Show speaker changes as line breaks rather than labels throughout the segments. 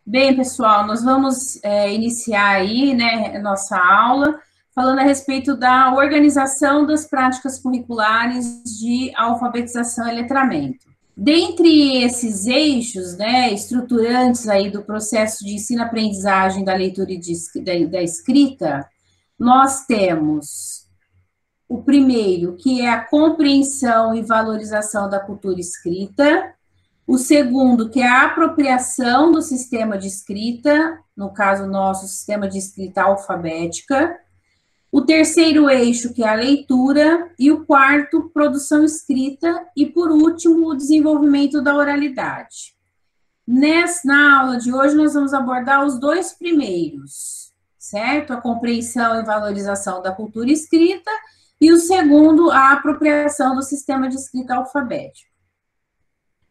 Bem, pessoal, nós vamos iniciar aí, né, a nossa aula, falando a respeito da organização das práticas curriculares de alfabetização e letramento. Dentre esses eixos, né, estruturantes aí do processo de ensino-aprendizagem da leitura e da escrita, nós temos o primeiro, que é a compreensão e valorização da cultura escrita. O segundo, que é a apropriação do sistema de escrita, no caso nosso, sistema de escrita alfabética. O terceiro eixo, que é a leitura. E o quarto, produção escrita. E, por último, o desenvolvimento da oralidade. Na aula de hoje, nós vamos abordar os dois primeiros, certo? A compreensão e valorização da cultura escrita. E o segundo, a apropriação do sistema de escrita alfabético.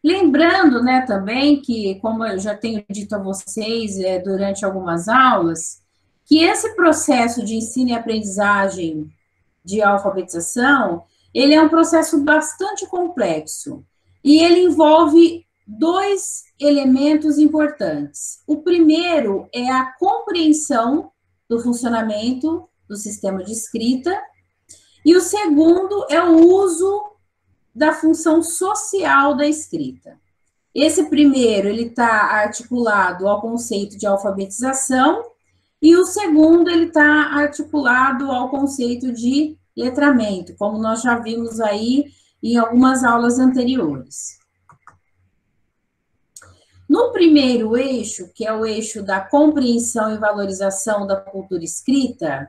Lembrando, né, também que, como eu já tenho dito a vocês durante algumas aulas, que esse processo de ensino e aprendizagem de alfabetização, ele é um processo bastante complexo, e ele envolve dois elementos importantes. O primeiro é a compreensão do funcionamento do sistema de escrita, e o segundo é o uso da função social da escrita. Esse primeiro, ele está articulado ao conceito de alfabetização, e o segundo, ele está articulado ao conceito de letramento, como nós já vimos aí em algumas aulas anteriores. No primeiro eixo, que é o eixo da compreensão e valorização da cultura escrita,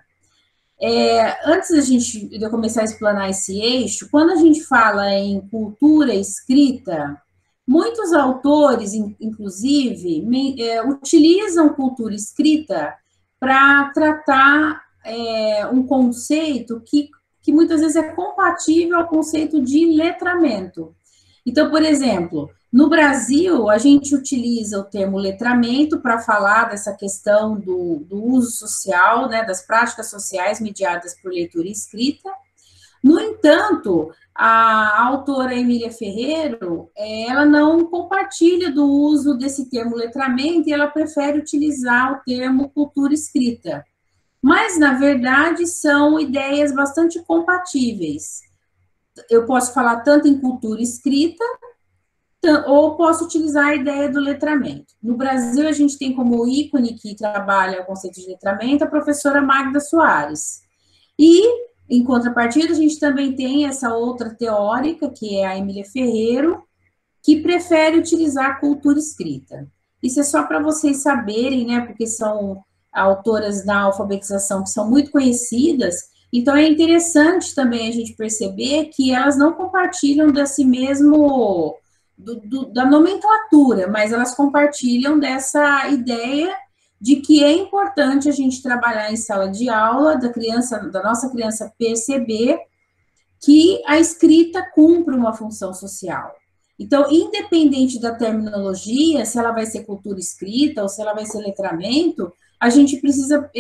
antes de eu começar a explanar esse eixo, quando a gente fala em cultura escrita, muitos autores, inclusive, utilizam cultura escrita para tratar um conceito que muitas vezes é compatível ao conceito de letramento. Então, por exemplo, no Brasil, a gente utiliza o termo letramento para falar dessa questão do uso social, né, das práticas sociais mediadas por leitura e escrita. No entanto, a autora Emília Ferreiro, ela não compartilha do uso desse termo letramento e ela prefere utilizar o termo cultura escrita. Mas, na verdade, são ideias bastante compatíveis. Eu posso falar tanto em cultura escrita, ou posso utilizar a ideia do letramento. No Brasil, a gente tem como ícone que trabalha o conceito de letramento a professora Magda Soares. E, em contrapartida, a gente também tem essa outra teórica, que é a Emília Ferreiro, que prefere utilizar a cultura escrita. Isso é só para vocês saberem, né, porque são autoras da alfabetização que são muito conhecidas, então é interessante também a gente perceber que elas não compartilham desse mesmo... da nomenclatura, mas elas compartilham dessa ideia de que é importante a gente trabalhar em sala de aula, da nossa criança perceber que a escrita cumpre uma função social. Então, independente da terminologia, se ela vai ser cultura escrita ou se ela vai ser letramento, a gente precisa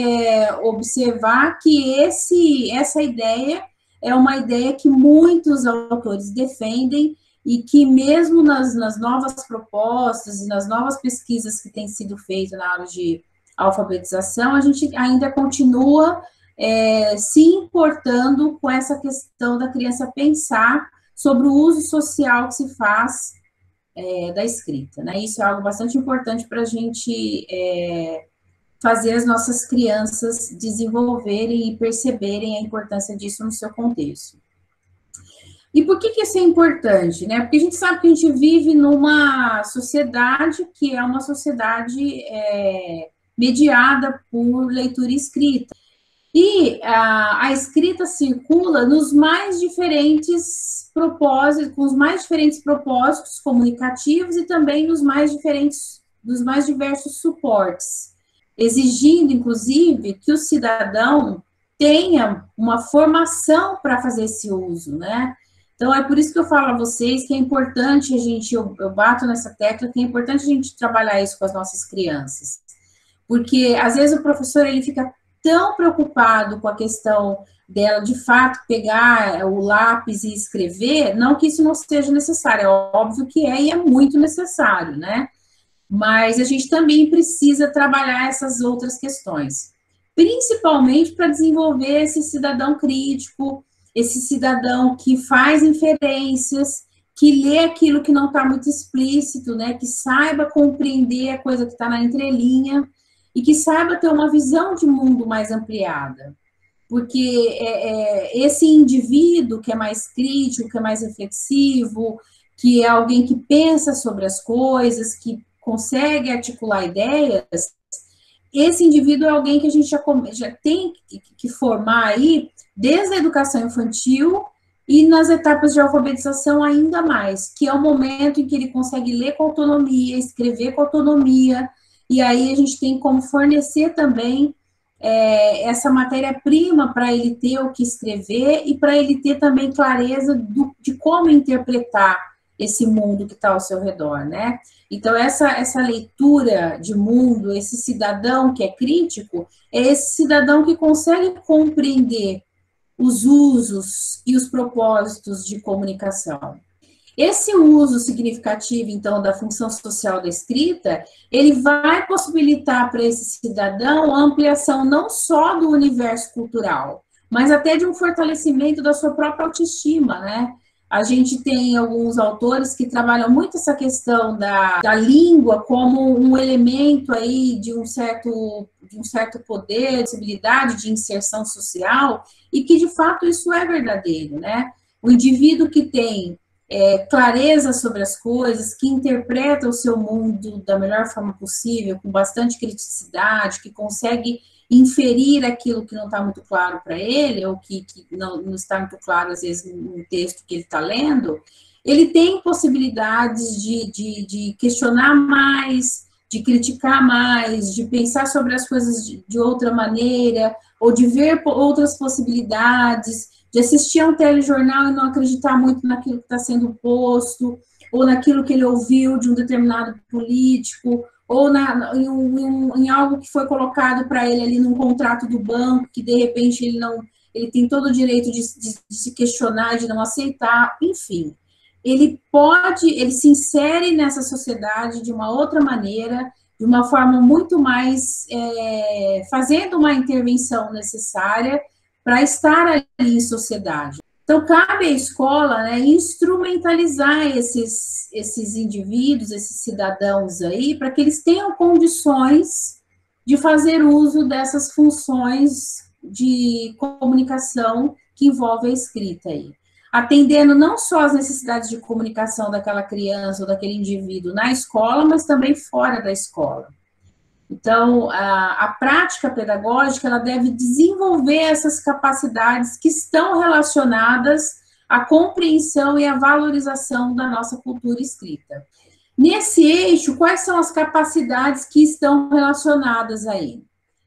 observar que essa ideia é uma ideia que muitos autores defendem, e que mesmo nas novas propostas e nas novas pesquisas que têm sido feitas na área de alfabetização, a gente ainda continua se importando com essa questão da criança pensar sobre o uso social que se faz da escrita, né? Isso é algo bastante importante para a gente fazer as nossas crianças desenvolverem e perceberem a importância disso no seu contexto. E por que isso é importante, né? Porque a gente sabe que a gente vive numa sociedade que é uma sociedade mediada por leitura e escrita. E a escrita circula nos mais diferentes propósitos, com os mais diferentes propósitos comunicativos e também nos mais diversos suportes, exigindo, inclusive, que o cidadão tenha uma formação para fazer esse uso, né? Então, é por isso que eu falo a vocês que é importante eu bato nessa tecla, que é importante a gente trabalhar isso com as nossas crianças. Porque, às vezes, o professor, ele fica tão preocupado com a questão dela, de fato, pegar o lápis e escrever, não que isso não seja necessário, é óbvio que é e é muito necessário, né? mas a gente também precisa trabalhar essas outras questões, principalmente para desenvolver esse cidadão crítico, esse cidadão que faz inferências, que lê aquilo que não está muito explícito, né? Que saiba compreender a coisa que está na entrelinha e que saiba ter uma visão de mundo mais ampliada. Porque esse indivíduo que é mais crítico, que é mais reflexivo, que é alguém que pensa sobre as coisas, que consegue articular ideias, esse indivíduo é alguém que a gente já tem que formar aí desde a educação infantil e nas etapas de alfabetização ainda mais, que é o momento em que ele consegue ler com autonomia, escrever com autonomia, e aí a gente tem como fornecer também essa matéria-prima para ele ter o que escrever e para ele ter também clareza de como interpretar esse mundo que está ao seu redor, né? Então, essa leitura de mundo, esse cidadão que é crítico, é esse cidadão que consegue compreender os usos e os propósitos de comunicação. Esse uso significativo, então, da função social da escrita, ele vai possibilitar para esse cidadão a ampliação não só do universo cultural, mas até de um fortalecimento da sua própria autoestima, né? A gente tem alguns autores que trabalham muito essa questão da língua como um elemento aí de um certo poder, possibilidade de inserção social, e que, de fato, isso é verdadeiro, né? O indivíduo que tem clareza sobre as coisas, que interpreta o seu mundo da melhor forma possível, com bastante criticidade, que consegue inferir aquilo que não está muito claro para ele, ou que não está muito claro, às vezes, no texto que ele está lendo, ele tem possibilidades de questionar mais, de criticar mais, de pensar sobre as coisas de outra maneira, ou de ver outras possibilidades, de assistir a um telejornal e não acreditar muito naquilo que está sendo posto, ou naquilo que ele ouviu de um determinado político, ou em algo que foi colocado para ele ali num contrato do banco, que de repente ele tem todo o direito de se questionar, de não aceitar, enfim. Ele se insere nessa sociedade de uma outra maneira, de uma forma muito mais, fazendo uma intervenção necessária para estar ali em sociedade. Então, cabe à escola, né, instrumentalizar esses indivíduos, esses cidadãos aí, para que eles tenham condições de fazer uso dessas funções de comunicação que envolvem a escrita aí. Atendendo não só as necessidades de comunicação daquela criança ou daquele indivíduo na escola, mas também fora da escola. Então, a prática pedagógica, ela deve desenvolver essas capacidades que estão relacionadas à compreensão e à valorização da nossa cultura escrita. Nesse eixo, quais são as capacidades que estão relacionadas aí?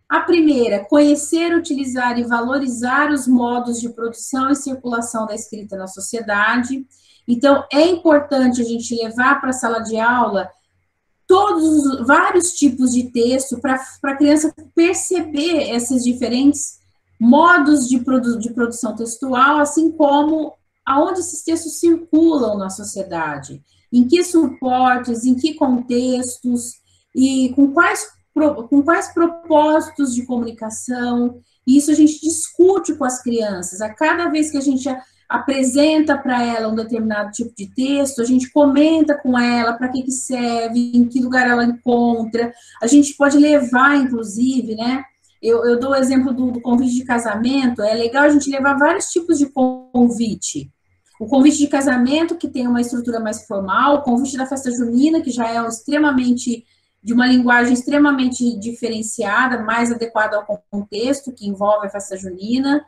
A primeira, conhecer, utilizar e valorizar os modos de produção e circulação da escrita na sociedade. Então, é importante a gente levar para a sala de aula vários tipos de texto para a criança perceber esses diferentes modos de produção textual, assim como aonde esses textos circulam na sociedade, em que suportes, em que contextos e com quais propósitos de comunicação. Isso a gente discute com as crianças. A cada vez que a gente apresenta para ela um determinado tipo de texto, a gente comenta com ela para que serve, em que lugar ela encontra, a gente pode levar, inclusive, né? Eu dou o exemplo do convite de casamento, é legal a gente levar vários tipos de convite. O convite de casamento, que tem uma estrutura mais formal, o convite da festa junina, que já é de uma linguagem extremamente diferenciada, mais adequada ao contexto, que envolve a festa junina,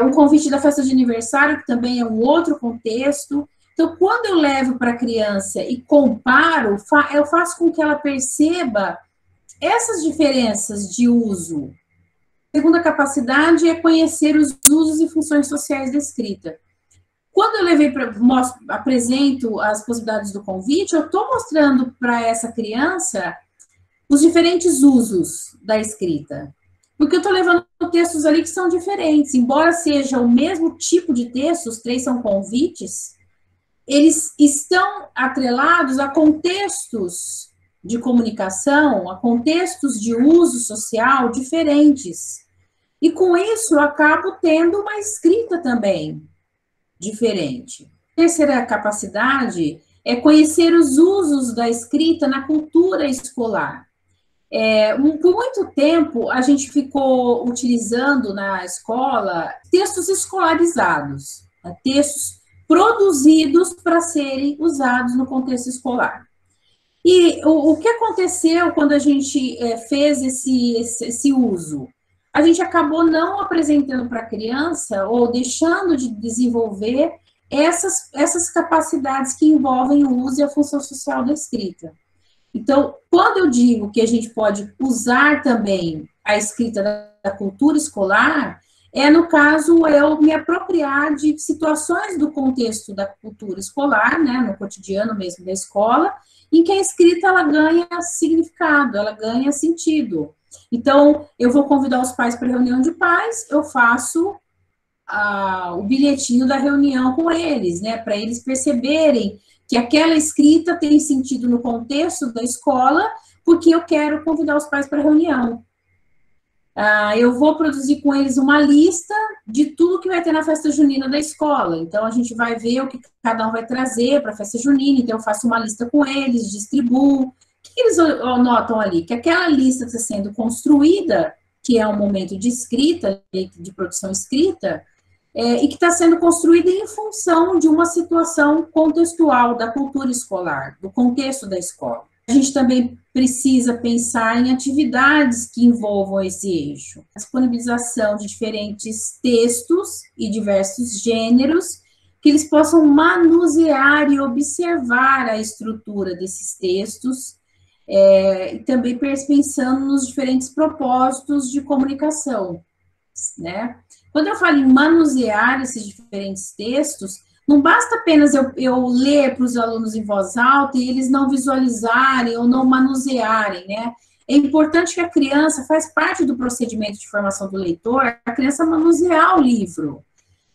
o convite da festa de aniversário, que também é um outro contexto. Então, quando eu levo para a criança e comparo, eu faço com que ela perceba essas diferenças de uso. A segunda capacidade é conhecer os usos e funções sociais da escrita. Quando eu apresento as possibilidades do convite, eu estou mostrando para essa criança os diferentes usos da escrita. Porque eu estou levando textos ali que são diferentes. Embora seja o mesmo tipo de texto, os três são convites, eles estão atrelados a contextos de comunicação, a contextos de uso social diferentes. E com isso eu acabo tendo uma escrita também diferente. A terceira capacidade é conhecer os usos da escrita na cultura escolar. Por muito tempo, a gente ficou utilizando na escola textos escolarizados, né, textos produzidos para serem usados no contexto escolar. E o que aconteceu quando a gente fez esse uso? A gente acabou não apresentando para a criança ou deixando de desenvolver essas capacidades que envolvem o uso e a função social da escrita. Então, quando eu digo que a gente pode usar também a escrita da cultura escolar, no caso, eu me apropriar de situações do contexto da cultura escolar, né, no cotidiano mesmo da escola, em que a escrita, ela ganha significado, ela ganha sentido. Então, eu vou convidar os pais para a reunião de pais, eu faço o bilhetinho da reunião com eles, né, para eles perceberem que aquela escrita tem sentido no contexto da escola, porque eu quero convidar os pais para a reunião. Eu vou produzir com eles uma lista de tudo que vai ter na festa junina da escola. Então, a gente vai ver o que cada um vai trazer para a festa junina. Então, eu faço uma lista com eles, distribuo. O que eles notam ali? Que aquela lista está sendo construída, que é um momento de escrita, de produção escrita, e que está sendo construída em função de uma situação contextual da cultura escolar, do contexto da escola. A gente também precisa pensar em atividades que envolvam esse eixo. A disponibilização de diferentes textos e diversos gêneros, que eles possam manusear e observar a estrutura desses textos, e também pensando nos diferentes propósitos de comunicação, né? Quando eu falo em manusear esses diferentes textos, não basta apenas eu ler para os alunos em voz alta e eles não visualizarem ou não manusearem, né? É importante que a criança, faz parte do procedimento de formação do leitor, a criança manusear o livro.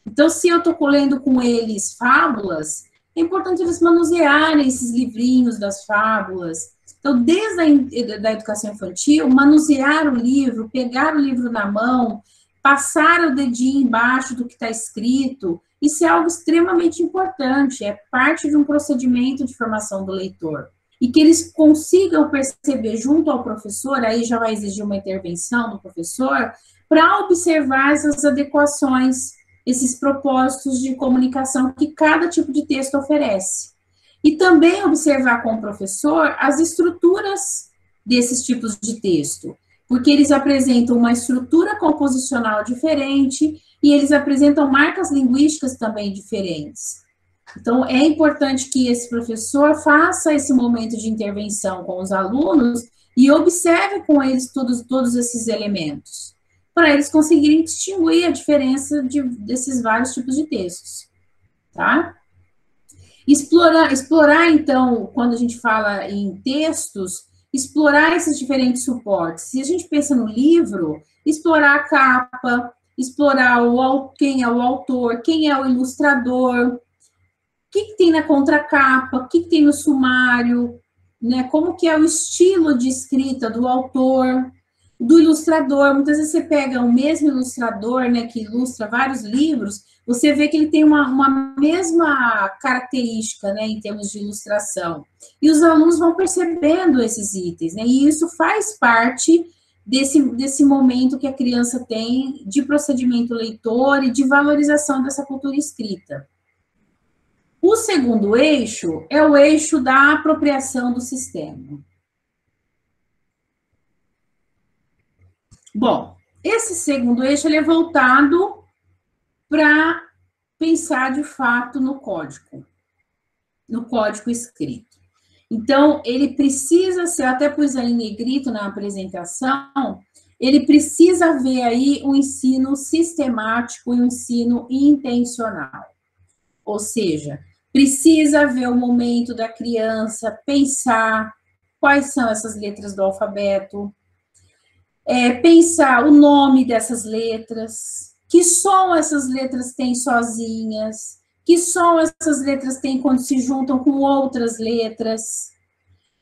Então, se eu estou lendo com eles fábulas, é importante eles manusearem esses livrinhos das fábulas. Então, desde a educação infantil, manusear o livro, pegar o livro na mão, passar o dedinho embaixo do que está escrito, isso é algo extremamente importante, é parte de um procedimento de formação do leitor. E que eles consigam perceber junto ao professor, aí já vai exigir uma intervenção do professor, para observar essas adequações, esses propósitos de comunicação que cada tipo de texto oferece. E também observar com o professor as estruturas desses tipos de texto, porque eles apresentam uma estrutura composicional diferente e eles apresentam marcas linguísticas também diferentes. Então, é importante que esse professor faça esse momento de intervenção com os alunos e observe com eles todos esses elementos, para eles conseguirem distinguir a diferença desses vários tipos de textos, tá? Explorar, então, quando a gente fala em textos, explorar esses diferentes suportes. Se a gente pensa no livro, explorar a capa, explorar quem é o autor, quem é o ilustrador, o que tem na contracapa, o que tem no sumário, né? Como que é o estilo de escrita do autor, do ilustrador. Muitas vezes você pega o mesmo ilustrador, né, que ilustra vários livros, você vê que ele tem uma mesma característica, né, em termos de ilustração. E os alunos vão percebendo esses itens, né, e isso faz parte desse momento que a criança tem de procedimento leitor e de valorização dessa cultura escrita. O segundo eixo é o eixo da apropriação do sistema. Bom, esse segundo eixo ele é voltado para pensar de fato no código escrito. Então, ele precisa ser, até pus aí em negrito na apresentação, ele precisa ver aí um ensino sistemático e um ensino intencional. Ou seja, precisa ver o momento da criança pensar quais são essas letras do alfabeto, pensar o nome dessas letras, que som essas letras têm sozinhas, que som essas letras têm quando se juntam com outras letras.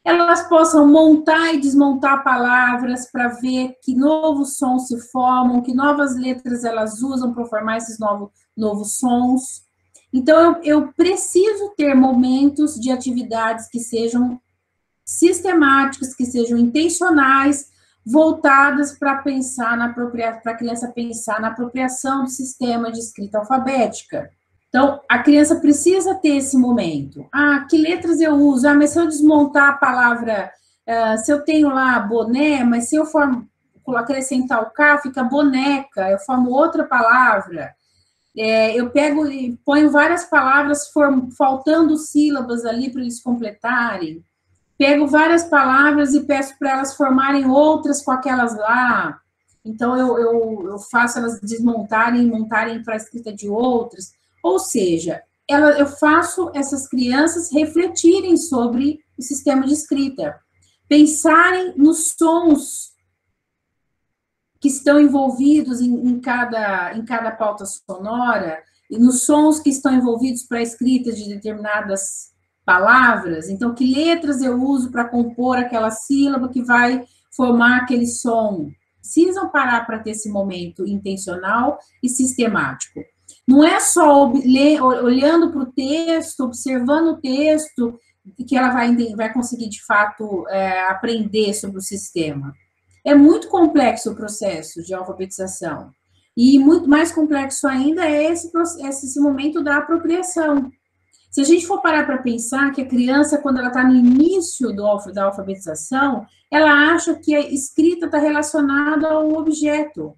elas possam montar e desmontar palavras para ver que novos sons se formam, que novas letras elas usam para formar esses novos sons. Então, eu preciso ter momentos de atividades que sejam sistemáticas, que sejam intencionais, voltadas para pensar para a criança pensar na apropriação do sistema de escrita alfabética. Então, a criança precisa ter esse momento. Ah, que letras eu uso? Ah, mas se eu desmontar a palavra, se eu tenho lá boné, mas se eu acrescentar o K, fica boneca, eu formo outra palavra. Eu pego e ponho várias palavras faltando sílabas ali para eles completarem. Pego várias palavras e peço para elas formarem outras com aquelas lá. Então, eu faço elas desmontarem e montarem para a escrita de outras. Ou seja, eu faço essas crianças refletirem sobre o sistema de escrita, pensarem nos sons que estão envolvidos em cada pauta sonora, e nos sons que estão envolvidos para a escrita de determinadas palavras. Então, que letras eu uso para compor aquela sílaba que vai formar aquele som? Precisam parar para ter esse momento intencional e sistemático. Não é só olhando para o texto, observando o texto, que ela vai conseguir, de fato, aprender sobre o sistema. É muito complexo o processo de alfabetização. E muito mais complexo ainda é esse momento da apropriação. Se a gente for parar para pensar que a criança, quando ela está no início da alfabetização, ela acha que a escrita está relacionada ao objeto.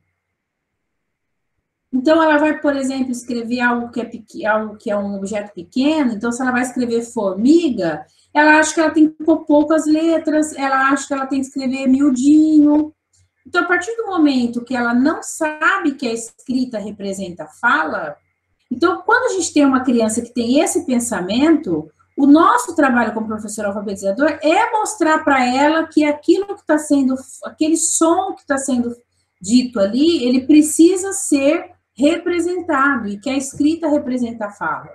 Então, ela vai, por exemplo, escrever algo que é um objeto pequeno. Então, se ela vai escrever formiga, ela acha que ela tem que pôr poucas letras, ela acha que ela tem que escrever miudinho. Então, a partir do momento que ela não sabe que a escrita representa fala, então, quando a gente tem uma criança que tem esse pensamento, o nosso trabalho como professor alfabetizador é mostrar para ela que aquilo que está sendo, aquele som que está sendo dito ali, ele precisa ser representado, e que a escrita representa a fala.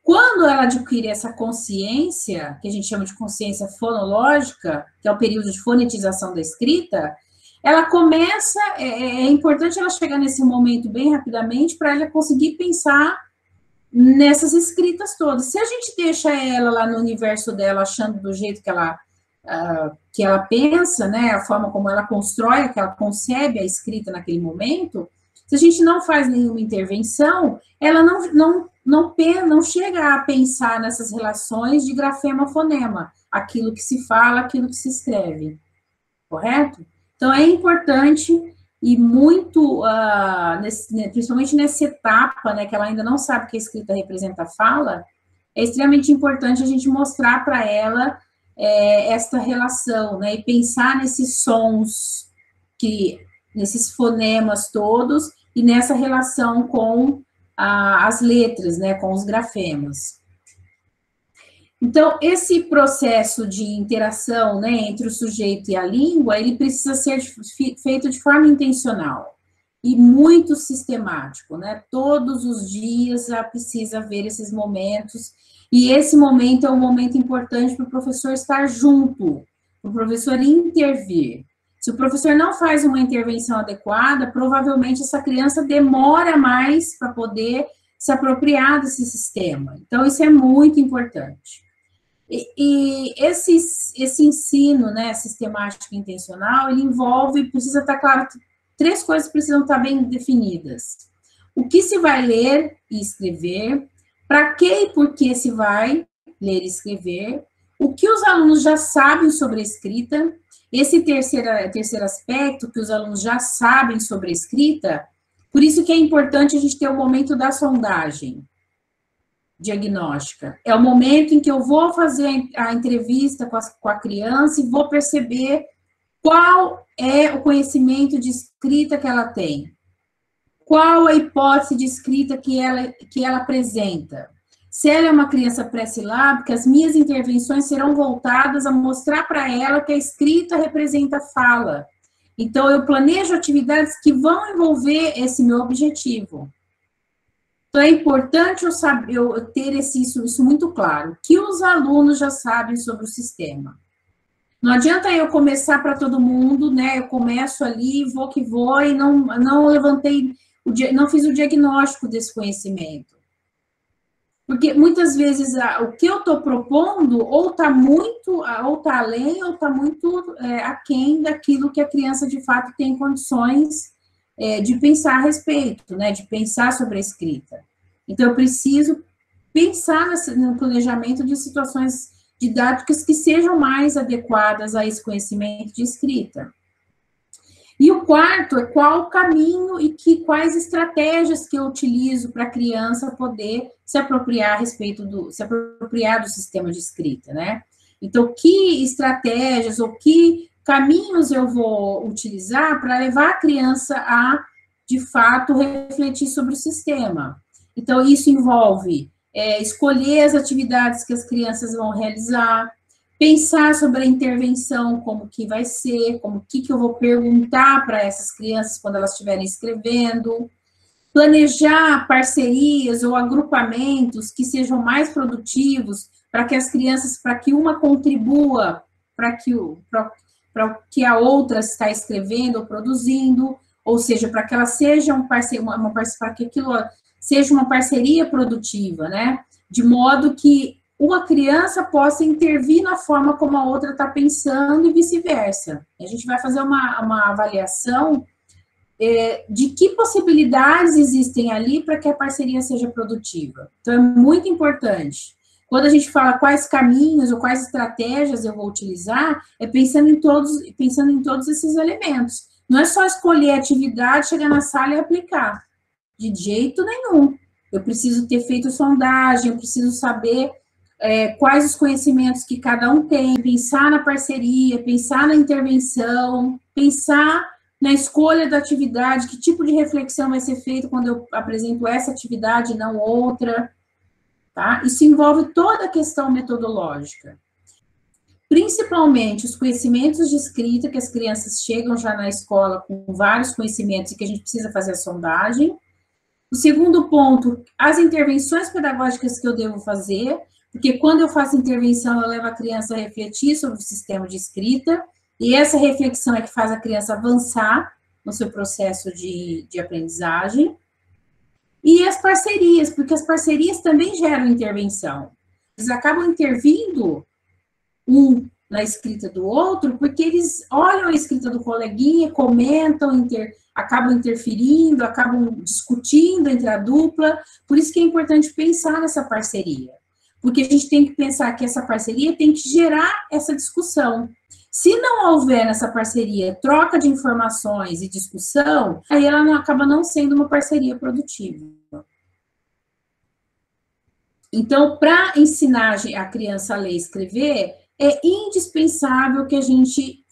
Quando ela adquire essa consciência, que a gente chama de consciência fonológica, que é o período de fonetização da escrita, ela começa, é importante ela chegar nesse momento bem rapidamente para ela conseguir pensar nessas escritas todas. Se a gente deixa ela lá no universo dela, achando do jeito que ela pensa, né, a forma como ela constrói, que ela concebe a escrita naquele momento, se a gente não faz nenhuma intervenção, ela não chega a pensar nessas relações de grafema-fonema, aquilo que se fala, aquilo que se escreve, correto? Então, é importante e muito, principalmente nessa etapa, né, que ela ainda não sabe que a escrita representa a fala, é extremamente importante a gente mostrar para ela esta relação, né, e pensar nesses sons, nesses fonemas todos, e nessa relação com as letras, né, com os grafemas. Então, esse processo de interação, né, entre o sujeito e a língua, ele precisa ser feito de forma intencional e muito sistemático, né? Todos os dias precisa haver esses momentos, e esse momento é um momento importante para o professor estar junto, para o professor intervir. Se o professor não faz uma intervenção adequada, provavelmente essa criança demora mais para poder se apropriar desse sistema. Então, isso é muito importante. E esse ensino, né, sistemático e intencional, ele precisa estar claro, 3 coisas precisam estar bem definidas. O que se vai ler e escrever, para que e por que se vai ler e escrever, o que os alunos já sabem sobre a escrita, esse terceiro aspecto, que os alunos já sabem sobre a escrita, por isso que é importante a gente ter o momento da sondagem diagnóstica. É o momento em que eu vou fazer a entrevista com a criança e vou perceber qual é o conhecimento de escrita que ela tem, qual a hipótese de escrita que ela apresenta. Se ela é uma criança pré-silábica, as minhas intervenções serão voltadas a mostrar para ela que a escrita representa fala. Então, eu planejo atividades que vão envolver esse meu objetivo. Então, é importante eu ter isso muito claro, que os alunos já sabem sobre o sistema. Não adianta eu começar para todo mundo, né? Eu começo ali, vou que vou, e não levantei, não fiz o diagnóstico desse conhecimento. Porque muitas vezes o que eu estou propondo ou está além, ou está muito aquém daquilo que a criança de fato tem condições de pensar a respeito, né? De pensar sobre a escrita. Então, eu preciso pensar no planejamento de situações didáticas que sejam mais adequadas a esse conhecimento de escrita. E o quarto é qual o caminho e quais estratégias que eu utilizo para a criança poder se apropriar do sistema de escrita, né? Então, que estratégias ou que caminhos eu vou utilizar para levar a criança a, de fato, refletir sobre o sistema. Então, isso envolve escolher as atividades que as crianças vão realizar, pensar sobre a intervenção, como que vai ser, como que eu vou perguntar para essas crianças quando elas estiverem escrevendo, planejar parcerias ou agrupamentos que sejam mais produtivos para que as crianças, para que uma contribua para o que a outra está escrevendo ou produzindo, ou seja, para que ela seja para que aquilo seja uma parceria produtiva, né? De modo que uma criança possa intervir na forma como a outra está pensando e vice-versa. A gente vai fazer uma avaliação de que possibilidades existem ali para que a parceria seja produtiva. Então, é muito importante. Quando a gente fala quais caminhos ou quais estratégias eu vou utilizar, é pensando em todos esses elementos. Não é só escolher a atividade, chegar na sala e aplicar. De jeito nenhum. Eu preciso ter feito sondagem, eu preciso saber quais os conhecimentos que cada um tem, pensar na parceria, pensar na intervenção, pensar na escolha da atividade, que tipo de reflexão vai ser feita quando eu apresento essa atividade e não outra, tá? Isso envolve toda a questão metodológica. Principalmente os conhecimentos de escrita, que as crianças chegam já na escola com vários conhecimentos e que a gente precisa fazer a sondagem. O segundo ponto, as intervenções pedagógicas que eu devo fazer, porque quando eu faço intervenção, eu levo a criança a refletir sobre o sistema de escrita, e essa reflexão é que faz a criança avançar no seu processo de aprendizagem. E as parcerias, porque as parcerias também geram intervenção. Eles acabam intervindo um na escrita do outro, porque eles olham a escrita do coleguinha, comentam, acabam interferindo, acabam discutindo entre a dupla. Por isso que é importante pensar nessa parceria. Porque a gente tem que pensar que essa parceria tem que gerar essa discussão. Se não houver nessa parceria troca de informações e discussão, aí ela acaba não sendo uma parceria produtiva. Então, para ensinar a criança a ler e escrever, é indispensável que a gente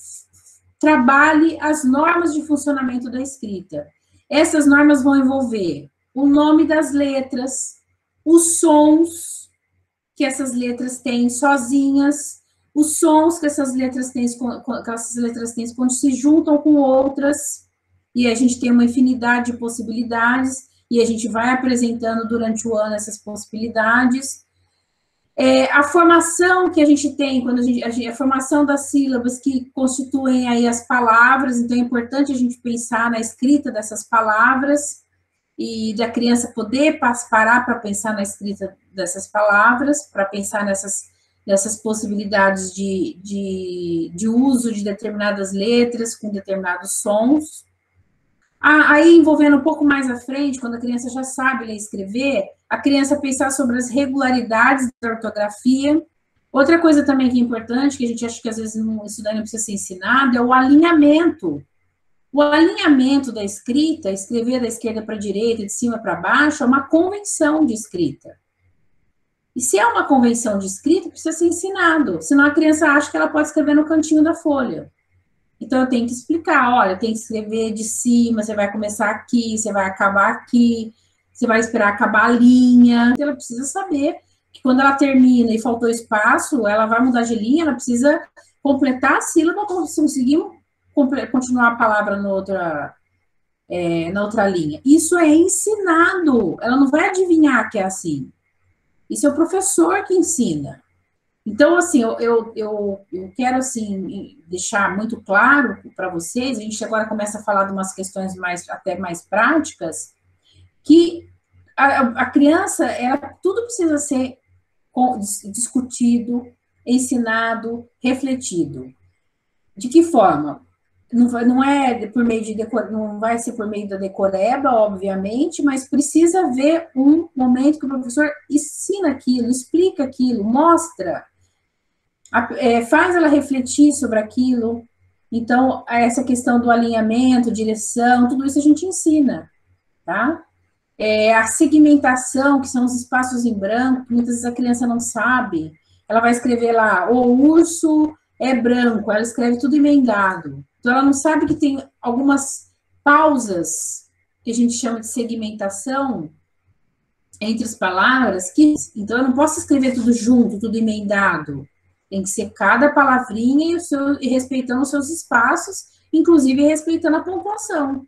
trabalhe as normas de funcionamento da escrita. Essas normas vão envolver o nome das letras, os sons que essas letras têm sozinhas, os sons que essas letras têm quando se juntam com outras, e a gente tem uma infinidade de possibilidades, e a gente vai apresentando durante o ano essas possibilidades. A formação que a gente tem, a formação das sílabas que constituem aí as palavras, então é importante a gente pensar na escrita dessas palavras, e da criança poder parar para pensar na escrita dessas palavras, para pensar nessas possibilidades de uso de determinadas letras com determinados sons. Aí, envolvendo um pouco mais à frente, quando a criança já sabe ler e escrever, a criança pensar sobre as regularidades da ortografia. Outra coisa também que é importante, que a gente acha que às vezes isso daí não precisa ser ensinado, é o alinhamento. O alinhamento da escrita, escrever da esquerda para a direita, de cima para baixo, é uma convenção de escrita. E se é uma convenção de escrita, precisa ser ensinado, senão a criança acha que ela pode escrever no cantinho da folha. Então, eu tenho que explicar, olha, tem que escrever de cima, você vai começar aqui, você vai acabar aqui, você vai esperar acabar a linha. Então, ela precisa saber que quando ela termina e faltou espaço, ela vai mudar de linha, ela precisa completar a sílaba para conseguir continuar a palavra na outra linha. Isso é ensinado, ela não vai adivinhar que é assim. Isso é o professor que ensina. Então, assim, eu quero, assim, deixar muito claro para vocês, a gente agora começa a falar de umas questões até mais práticas, que a criança, tudo precisa ser discutido, ensinado, refletido. De que forma? Não é por meio de não vai ser por meio da decoreba, obviamente, mas precisa haver um momento que o professor ensina aquilo, explica aquilo, mostra, faz ela refletir sobre aquilo. Então, essa questão do alinhamento, direção, tudo isso a gente ensina, tá? A segmentação, que são os espaços em branco, que muitas vezes a criança não sabe. Ela vai escrever lá, o urso é branco, ela escreve tudo emendado. Então, ela não sabe que tem algumas pausas, que a gente chama de segmentação, entre as palavras, então eu não posso escrever tudo junto, tudo emendado. Tem que ser cada palavrinha e respeitando os seus espaços, inclusive respeitando a pontuação,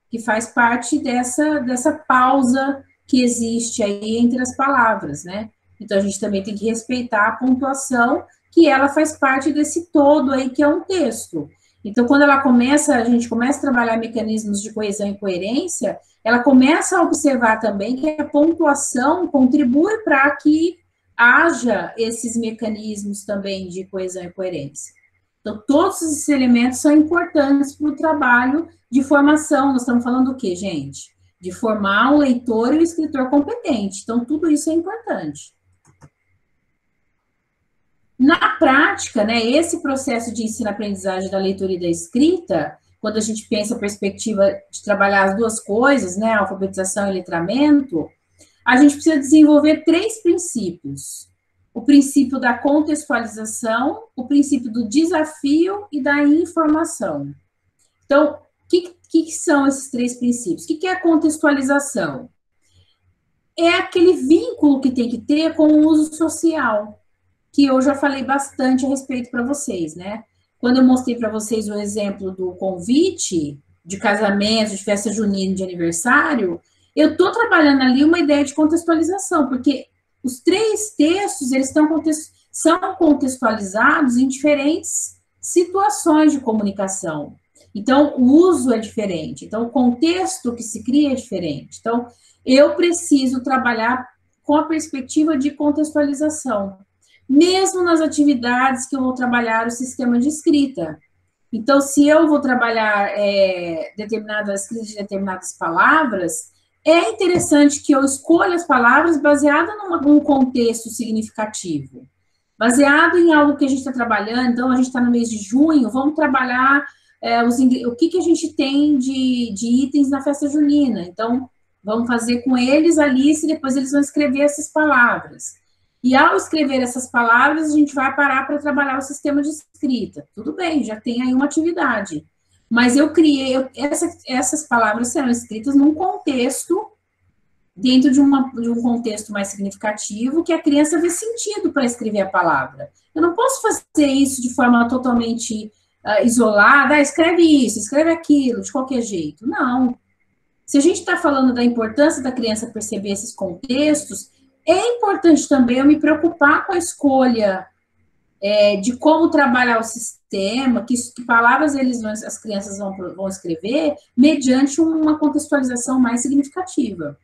que faz parte dessa pausa que existe aí entre as palavras, né? Então, a gente também tem que respeitar a pontuação, que ela faz parte desse todo aí, que é um texto. Então, quando a gente começa a trabalhar mecanismos de coesão e coerência, ela começa a observar também que a pontuação contribui para que haja esses mecanismos também de coesão e coerência. Então, todos esses elementos são importantes para o trabalho de formação. Nós estamos falando do quê, gente? De formar um leitor e um escritor competente. Então, tudo isso é importante. Na prática, né, esse processo de ensino-aprendizagem da leitura e da escrita, quando a gente pensa a perspectiva de trabalhar as duas coisas, né, alfabetização e letramento, a gente precisa desenvolver 3 princípios. O princípio da contextualização, o princípio do desafio e da informação. Então, o que são esses 3 princípios? O que é a contextualização? É aquele vínculo que tem que ter com o uso social, que eu já falei bastante a respeito para vocês, né? Quando eu mostrei para vocês o exemplo do convite de casamento, de festa junina, de aniversário, eu estou trabalhando ali uma ideia de contextualização, porque os 3 textos, eles são contextualizados em diferentes situações de comunicação. Então, o uso é diferente. Então, o contexto que se cria é diferente. Então, eu preciso trabalhar com a perspectiva de contextualização, mesmo nas atividades que eu vou trabalhar o sistema de escrita. Então, se eu vou trabalhar escrita de determinadas palavras, é interessante que eu escolha as palavras baseadas num contexto significativo, baseado em algo que a gente está trabalhando. Então, a gente está no mês de junho, vamos trabalhar o que a gente tem de itens na festa junina. Então, vamos fazer com eles a lista e depois eles vão escrever essas palavras. E ao escrever essas palavras, a gente vai parar para trabalhar o sistema de escrita. Tudo bem, já tem aí uma atividade. Mas eu criei, essas palavras serão escritas num contexto, dentro de um contexto mais significativo, que a criança vê sentido para escrever a palavra. Eu não posso fazer isso de forma totalmente isolada, escreve isso, escreve aquilo, de qualquer jeito. Não. Se a gente está falando da importância da criança perceber esses contextos, é importante também eu me preocupar com a escolha de como trabalhar o sistema, que palavras as crianças vão escrever, mediante uma contextualização mais significativa.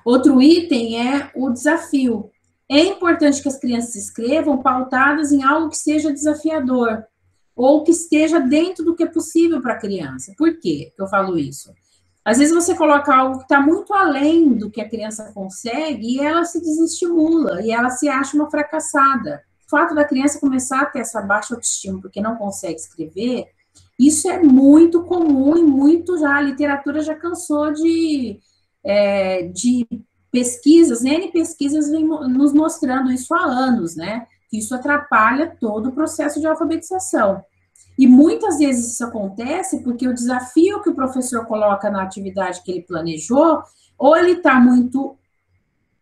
Outro item é o desafio. É importante que as crianças escrevam pautadas em algo que seja desafiador, ou que esteja dentro do que é possível para a criança. Por quê que eu falo isso? Às vezes você coloca algo que está muito além do que a criança consegue e ela se desestimula, e ela se acha uma fracassada. O fato da criança começar a ter essa baixa autoestima porque não consegue escrever, isso é muito comum e a literatura já cansou de pesquisas, N pesquisas vem nos mostrando isso há anos, né? Que isso atrapalha todo o processo de alfabetização. E muitas vezes isso acontece porque o desafio que o professor coloca na atividade que ele planejou, ou ele está muito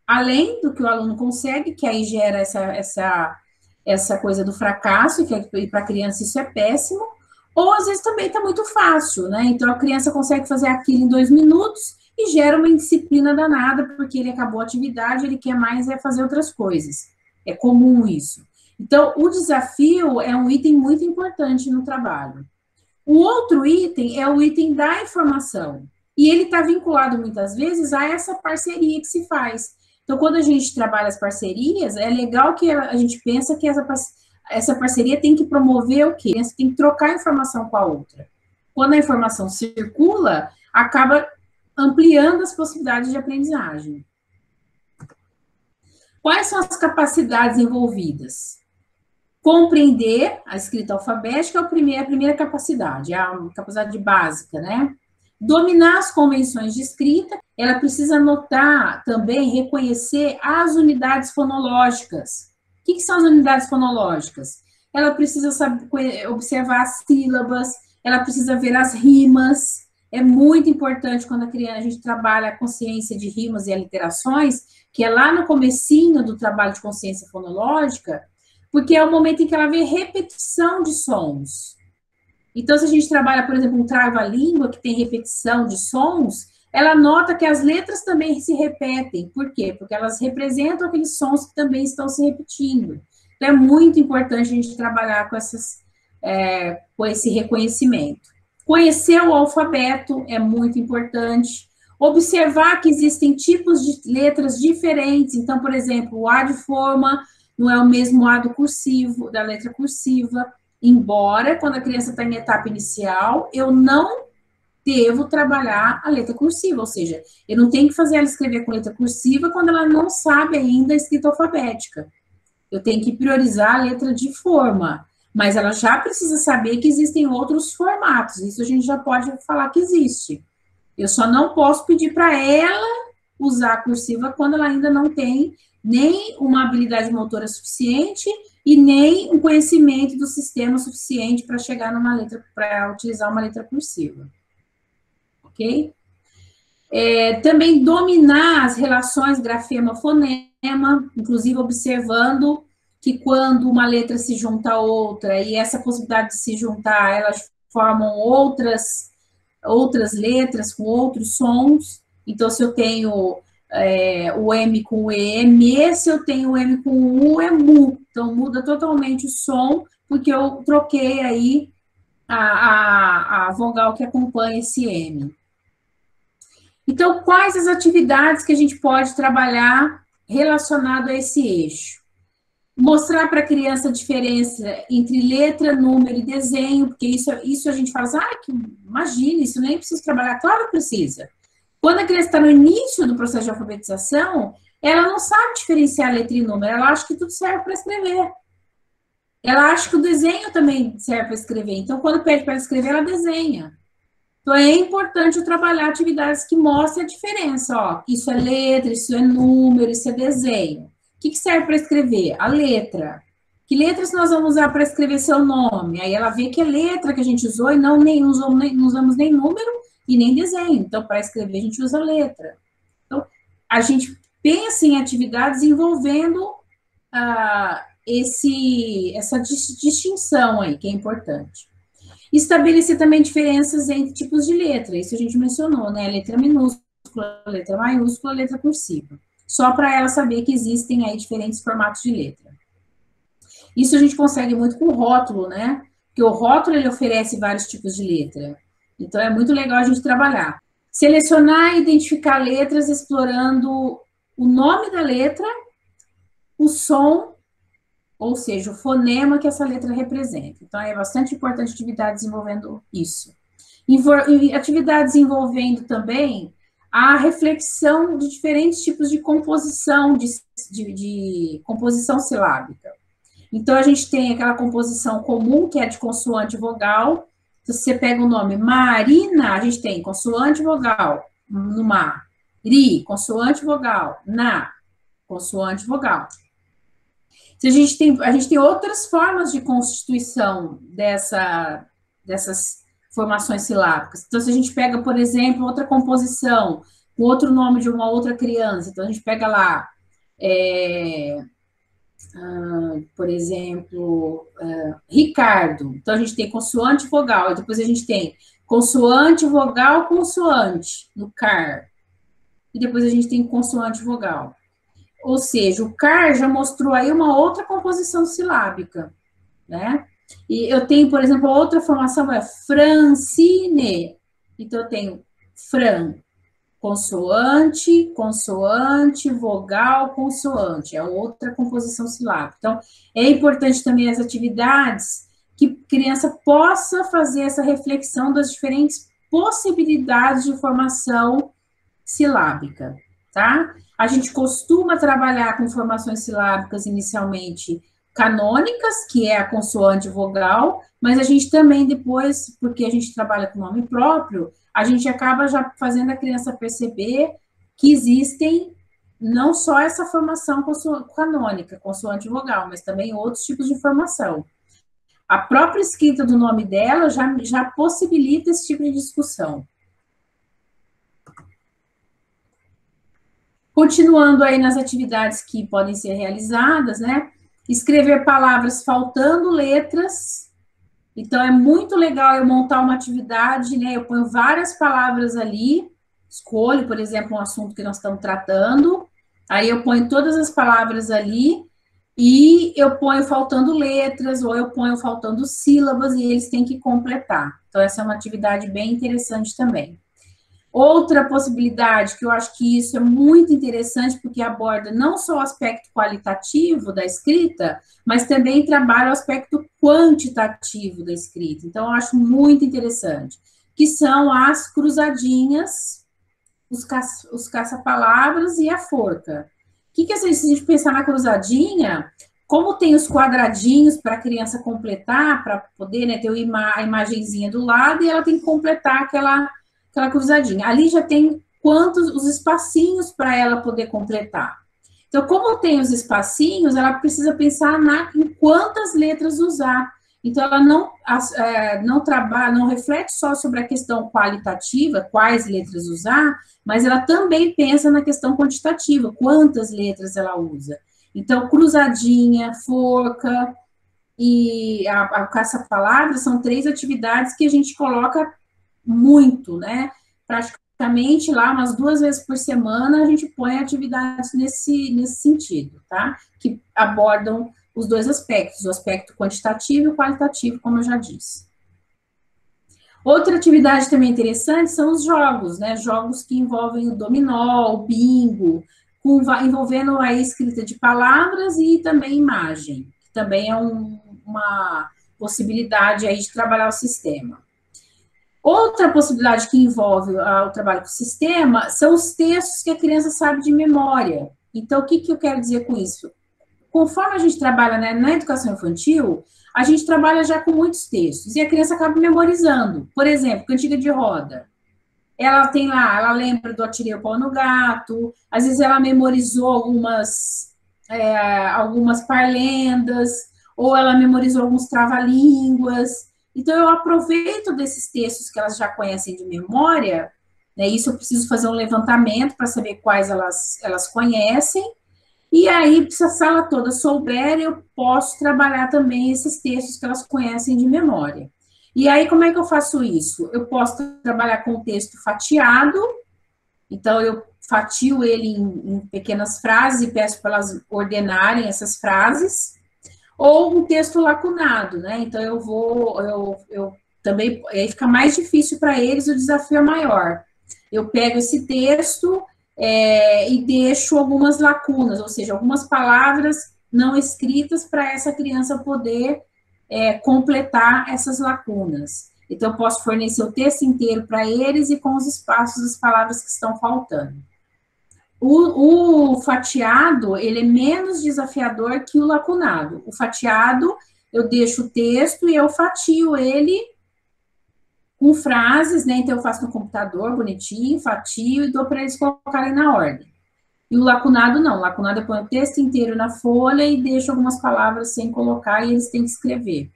além do que o aluno consegue, que aí gera essa coisa do fracasso, e para a criança isso é péssimo, Ou às vezes também está muito fácil, né? Então a criança consegue fazer aquilo em 2 minutos e gera uma indisciplina danada, porque ele acabou a atividade, ele quer mais é fazer outras coisas. É comum isso. Então, o desafio é um item muito importante no trabalho. O outro item é o item da informação. E ele está vinculado muitas vezes a essa parceria que se faz. Então, quando a gente trabalha as parcerias, é legal que a gente pensa que essa parceria tem que promover o quê? Você tem que trocar informação com a outra. Quando a informação circula, acaba ampliando as possibilidades de aprendizagem. Quais são as capacidades envolvidas? Compreender a escrita alfabética é a primeira capacidade, é a capacidade básica, né? Dominar as convenções de escrita, ela precisa notar também, reconhecer as unidades fonológicas. O que são as unidades fonológicas? Ela precisa saber, observar as sílabas, ela precisa ver as rimas. É muito importante quando a gente trabalha a consciência de rimas e aliterações, que é lá no comecinho do trabalho de consciência fonológica, porque é o momento em que ela vê repetição de sons. Então, se a gente trabalha, por exemplo, um trava-língua, que tem repetição de sons, ela nota que as letras também se repetem. Por quê? Porque elas representam aqueles sons que também estão se repetindo. Então, é muito importante a gente trabalhar com esse reconhecimento. Conhecer o alfabeto é muito importante. Observar que existem tipos de letras diferentes. Então, por exemplo, o A de forma não é o mesmo A do cursivo, da letra cursiva, embora, quando a criança está em etapa inicial, eu não devo trabalhar a letra cursiva, ou seja, eu não tenho que fazer ela escrever com letra cursiva quando ela não sabe ainda a escrita alfabética. Eu tenho que priorizar a letra de forma, mas ela já precisa saber que existem outros formatos, isso a gente já pode falar que existe. Eu só não posso pedir para ela usar a cursiva quando ela ainda não tem nem uma habilidade motora suficiente e nem um conhecimento do sistema suficiente para chegar numa letra, para utilizar uma letra cursiva. Ok? Também dominar as relações grafema-fonema, inclusive observando que quando uma letra se junta a outra, e essa possibilidade de se juntar, elas formam outras letras com outros sons. Então, se eu tenho o M com o E, se eu tenho o M com o U, é MU. Então, muda totalmente o som, porque eu troquei aí a vogal que acompanha esse M. Então, quais as atividades que a gente pode trabalhar relacionado a esse eixo? Mostrar para a criança a diferença entre letra, número e desenho, porque isso a gente fala assim, imagina, isso nem precisa trabalhar. Claro que precisa. Quando a criança está no início do processo de alfabetização, ela não sabe diferenciar letra e número, ela acha que tudo serve para escrever. Ela acha que o desenho também serve para escrever. Então, quando pede para ela escrever, ela desenha. Então, é importante eu trabalhar atividades que mostrem a diferença. Ó, isso é letra, isso é número, isso é desenho. O que serve para escrever? A letra. Que letras nós vamos usar para escrever seu nome? Aí ela vê que é letra que a gente usou e não usamos nem número e nem desenho. Então, para escrever, a gente usa letra. Então, a gente pensa em atividades envolvendo essa distinção aí, que é importante. Estabelecer também diferenças entre tipos de letra, isso a gente mencionou, né? Letra minúscula, letra maiúscula, letra cursiva. Só para ela saber que existem aí diferentes formatos de letra. Isso a gente consegue muito com o rótulo, né? Porque o rótulo, ele oferece vários tipos de letra. Então, é muito legal a gente trabalhar. Selecionar e identificar letras explorando o nome da letra, o som, ou seja, o fonema que essa letra representa. Então, é bastante importante atividades envolvendo isso. Atividades envolvendo também a reflexão de diferentes tipos de composição, de composição silábica. Então, a gente tem aquela composição comum, que é de consoante e vogal. Se você pega o nome Marina, a gente tem consoante e vogal no Ma. Ri, consoante e vogal. Na, consoante e vogal. A gente tem outras formas de constituição dessas formações silábicas. Então, se a gente pega, por exemplo, outra composição, com outro nome de uma outra criança, então a gente pega lá por exemplo, Ricardo. Então, a gente tem consoante, vogal. E depois a gente tem consoante, vogal, consoante, no car. E depois a gente tem consoante, vogal. Ou seja, o car já mostrou aí uma outra composição silábica, né? E eu tenho, por exemplo, outra formação é Francine. Então, eu tenho Fran, consoante, consoante, vogal, consoante. É outra composição silábica. Então, é importante também as atividades que a criança possa fazer essa reflexão das diferentes possibilidades de formação silábica, tá? A gente costuma trabalhar com formações silábicas inicialmente canônicas, que é a consoante vogal, mas a gente também depois, porque a gente trabalha com nome próprio, a gente acaba já fazendo a criança perceber que existem não só essa formação canônica, consoante vogal, mas também outros tipos de formação. A própria escrita do nome dela já possibilita esse tipo de discussão. Continuando aí nas atividades que podem ser realizadas, né? Escrever palavras faltando letras. Então, é muito legal eu montar uma atividade, né? Eu ponho várias palavras ali, escolho, por exemplo, um assunto que nós estamos tratando, aí eu ponho todas as palavras ali e eu ponho faltando letras ou eu ponho faltando sílabas e eles têm que completar. Então, essa é uma atividade bem interessante também. Outra possibilidade, que eu acho que isso é muito interessante, porque aborda não só o aspecto qualitativo da escrita, mas também trabalha o aspecto quantitativo da escrita. Então, eu acho muito interessante, que são as cruzadinhas, os caça-palavras e a forca. O que se a gente pensar na cruzadinha, como tem os quadradinhos para a criança completar, para poder, né, ter a imagenzinha do lado, e ela tem que completar aquela cruzadinha. Ali já tem os espacinhos para ela poder completar. Então, como tem os espacinhos, ela precisa pensar em quantas letras usar. Então, ela não reflete só sobre a questão qualitativa, quais letras usar, mas ela também pensa na questão quantitativa, quantas letras ela usa. Então, cruzadinha, forca e a caça-palavras são 3 atividades que a gente coloca muito, né? Praticamente lá, umas 2 vezes por semana, a gente põe atividades nesse sentido, tá? Que abordam os 2 aspectos, o aspecto quantitativo e o qualitativo, como eu já disse. Outra atividade também interessante são os jogos, né? Jogos que envolvem o dominó, o bingo, envolvendo a escrita de palavras e também imagem, que também é uma possibilidade aí de trabalhar o sistema. Outra possibilidade que envolve o trabalho com o sistema são os textos que a criança sabe de memória. Então, o que eu quero dizer com isso? Conforme a gente trabalha, né, na educação infantil, a gente trabalha já com muitos textos, e a criança acaba memorizando. Por exemplo, Cantiga de Roda. Ela tem lá, ela lembra do Atirei o Pau no Gato, às vezes ela memorizou algumas parlendas, ou ela memorizou alguns trava-línguas. Então, eu aproveito desses textos que elas já conhecem de memória, né? Isso eu preciso fazer um levantamento para saber quais elas conhecem, e aí, se a sala toda souber, eu posso trabalhar também esses textos que elas conhecem de memória. E aí, como é que eu faço isso? Eu posso trabalhar com o texto fatiado, então eu fatio ele em pequenas frases e peço para elas ordenarem essas frases, ou um texto lacunado, né? Então eu também, aí fica mais difícil para eles, o desafio é maior. Eu pego esse texto e deixo algumas lacunas, ou seja, algumas palavras não escritas para essa criança poder completar essas lacunas. Então, eu posso fornecer o texto inteiro para eles e com os espaços das palavras que estão faltando. O fatiado, ele é menos desafiador que o lacunado. O fatiado, eu deixo o texto e eu fatio ele com frases, né? Então, eu faço no computador, bonitinho, fatio e dou para eles colocarem na ordem. E o lacunado, não. O lacunado, eu ponho o texto inteiro na folha e deixo algumas palavras sem colocar e eles têm que escrever.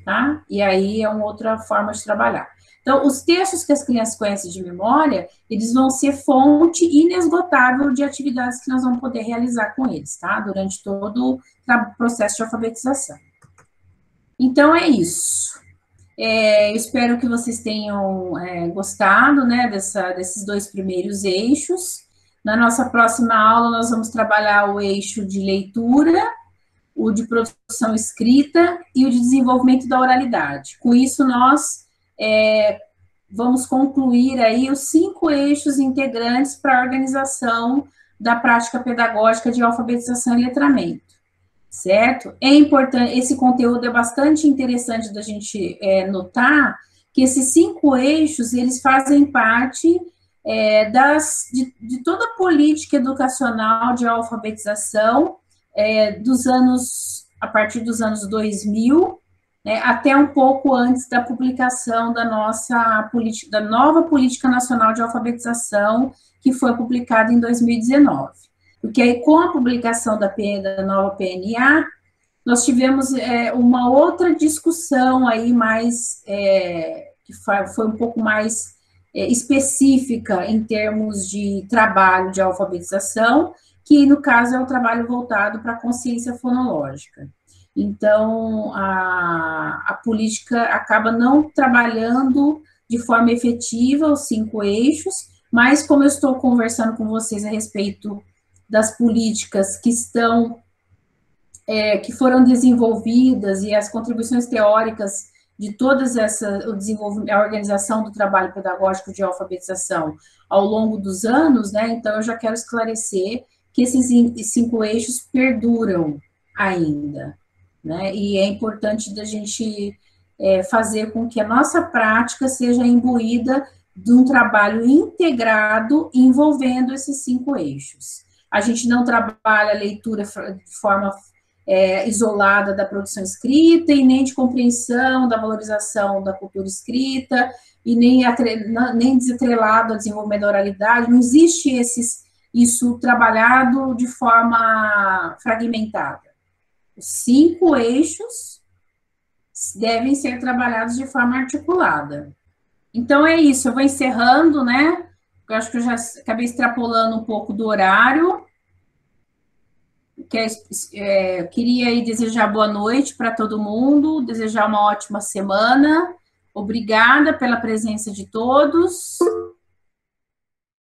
tá? E aí é uma outra forma de trabalhar. Então, os textos que as crianças conhecem de memória, eles vão ser fonte inesgotável de atividades que nós vamos poder realizar com eles, tá? Durante todo o processo de alfabetização. Então, é isso. Eu espero que vocês tenham gostado, né, desses dois primeiros eixos. Na nossa próxima aula, nós vamos trabalhar o eixo de leitura, o de produção escrita e o de desenvolvimento da oralidade. Com isso, nós vamos concluir aí os 5 eixos integrantes para a organização da prática pedagógica de alfabetização e letramento, certo? É importante, esse conteúdo é bastante interessante da gente notar que esses 5 eixos, eles fazem parte de toda a política educacional de alfabetização a partir dos anos 2000, né, até um pouco antes da publicação da nova Política Nacional de Alfabetização, que foi publicada em 2019. Porque aí, com a publicação da nova PNA, nós tivemos uma outra discussão aí que foi um pouco mais específica em termos de trabalho de alfabetização, que no caso é o trabalho voltado para a consciência fonológica. Então, a política acaba não trabalhando de forma efetiva os 5 eixos, mas como eu estou conversando com vocês a respeito das políticas que foram desenvolvidas e as contribuições teóricas de todas a organização do trabalho pedagógico de alfabetização ao longo dos anos, né? Então, eu já quero esclarecer que esses 5 eixos perduram ainda, né? E é importante da gente fazer com que a nossa prática seja imbuída de um trabalho integrado envolvendo esses 5 eixos. A gente não trabalha a leitura de forma isolada da produção escrita e nem de compreensão da valorização da cultura escrita e nem desatrelado ao desenvolvimento da oralidade. Não existe isso trabalhado de forma fragmentada. Os 5 eixos devem ser trabalhados de forma articulada. Então, é isso. Eu vou encerrando, né? Eu acho que eu já acabei extrapolando um pouco do horário. Queria aí desejar boa noite para todo mundo, desejar uma ótima semana. Obrigada pela presença de todos.